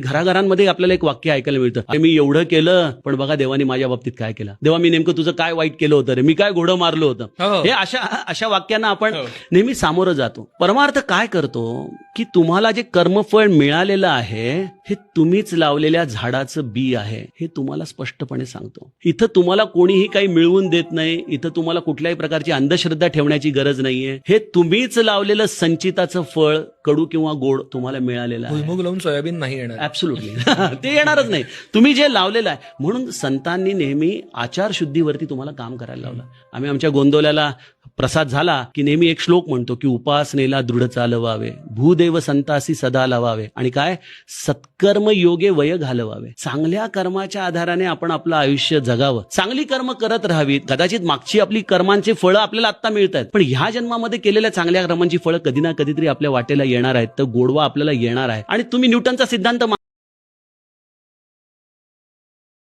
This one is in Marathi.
घराघरांमध्ये आपल्याला एक वाक्य ऐकायला मिळतं, अरे मी एवढं केलं पण बघा देवाने माझ्या बाबतीत काय केलं, देवा मी नेमकं तुझं काय वाईट केलं होतं रे, मी काय घोडं मारलं होतं. हो. हे अशा वाक्यांना आपण हो. नेहमी सामोरं जातो. परमार्थ काय करतो की तुम्हाला जे कर्मफळ मिळालेलं आहे हे तुम्हीच लावलेल्या झाडाचं बी आहे हे तुम्हाला स्पष्टपणे सांगतो. इथं तुम्हाला कोणीही काही मिळवून देत नाही, इथं तुम्हाला कुठल्याही प्रकारची अंधश्रद्धा ठेवण्याची गरज नाहीये. हे तुम्हीच लावलेलं संचिताचं फळ कडू किंवा गोड तुम्हाला मिळालेलं आहे. भुईमुग लावून सोयाबीन नाही येणार. ऍब्सोल्युटली ते येणारच नाही. तुम्ही जे लावलेलं आहे म्हणून संतांनी नेहमी आचारशुद्धीवरती तुम्हाला काम करायला लावलं. आम्ही आमच्या गोंदवल्याला प्रसाद झाला की नेहमी एक श्लोक म्हणतो की उपासनेला दृढ चालवावे, भूदेव संतासी सदा लावावे, आणि काय सत्कर्म योगे वय घालवावे. चांगल्या कर्माच्या आधाराने आपण आपलं आयुष्य जगावं, चांगली कर्म करत राहावीत. कदाचित मागची आपली कर्मांची फळं आपल्याला आता मिळत आहेत, पण ह्या जन्मामध्ये केलेल्या चांगल्या कर्मांची फळं कधी ना कधीतरी आपल्या वाटेला येणार आहेत. तर गोडवा आपल्याला येणार आहे. आणि तुम्ही न्यूटनचा सिद्धांत